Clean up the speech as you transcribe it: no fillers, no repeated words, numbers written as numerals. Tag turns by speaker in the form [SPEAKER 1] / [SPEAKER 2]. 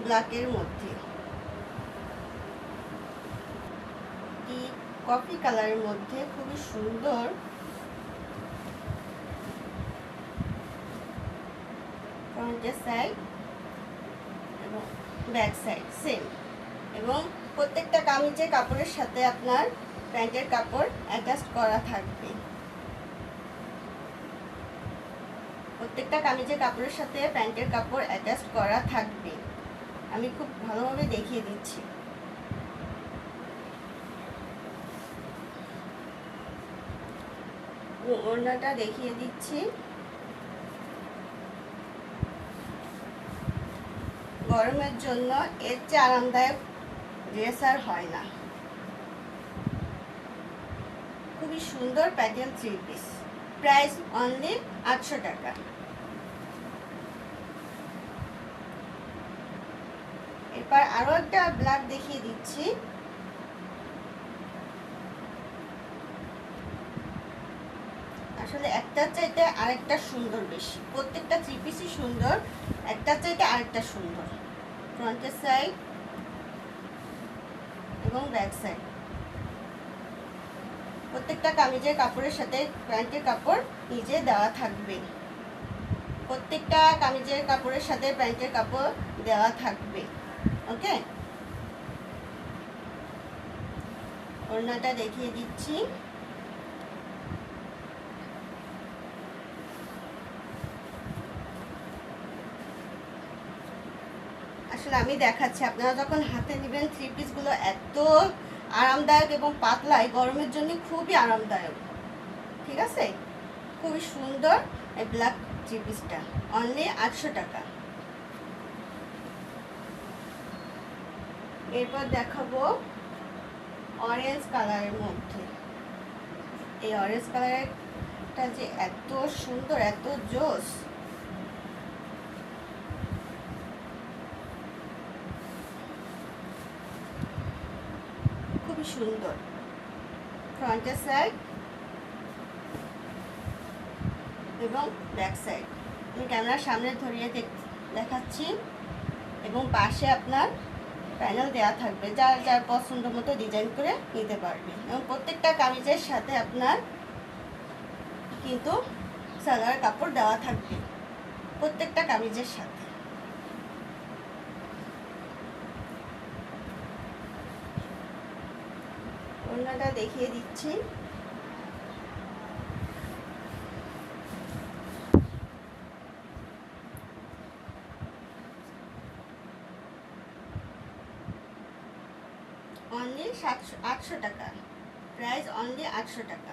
[SPEAKER 1] ব্ল্যাকের মধ্যে, deep coffee কালারের মধ্যে খুবই সুন্দর। ফ্রন্টের সাইড এবং ব্যাক সাইড সেম, এবং প্রত্যেকটা কামিজের কাপড়ের সাথে আপনার প্যান্টের কাপড় অ্যাটাচ করা থাকবে। প্রত্যেকটা কামিজের কাপড়ের সাথে প্যান্টের কাপড় অ্যাটাচ করা থাকবে। আমি খুব ভালোভাবে দেখিয়ে দিচ্ছি। ওড়নাটা দেখিয়ে দিচ্ছি। গরমের জন্য এর চেয়ে আরামদায়ক ড্রেস আর হয় না। খুবই সুন্দর pattern three piece, price only 800 টাকা। এরপর আরো একটা ব্ল্যাক দেখিয়ে দিচ্ছি। আসলে একটার চাইতে আরেকটা সুন্দর বেশি, প্রত্যেকটা থ্রি পিসই সুন্দর, একটার চাইতে আরেকটা সুন্দর। ফ্রন্টের সাইড এবং ব্যাক সাইড, প্রত্যেকটা কামিজের কাপড়ের সাথে প্যান্টের কাপড় নিচে দেওয়া থাকবে। প্রত্যেকটা কামিজের কাপড়ের সাথে প্যান্টের কাপড় দেওয়া থাকবে। ওকে, ওড়নাটা দেখিয়ে দিচ্ছি। আসলে আমি দেখাচ্ছি, আপনারা যখন হাতে নেবেন থ্রি পিসগুলো এত আরামদায়ক এবং পাতলা, গরমের জন্য খুবই আরামদায়ক। ঠিক আছে, খুবই সুন্দর এই ব্ল্যাক থ্রি পিসটা, অনলি 800 টাকা। এরপর দেখাবো অরেঞ্জ কালারের মধ্যে। এই অরেঞ্জ কালারটা যে এত সুন্দর, এত জোস। খুবই সুন্দর ফ্রন্টের সাইড এবং ব্যাক সাইড। আমি ক্যামেরার সামনে ধরিয়ে দেখাচ্ছি, এবং পাশে আপনার প্যানেল দেওয়া থাকবে, যার যার পছন্দ মতো ডিজাইন করে নিতে পারবে। এবং প্রত্যেকটা কামিজের সাথে আপনার কিন্তু সালোয়ার কাপড় দেওয়া থাকবে, প্রত্যেকটা কামিজের সাথে। ওড়নাটা দেখিয়ে দিচ্ছি। অনলি 800 টাকা, প্রাইস অনলি 800 টাকা।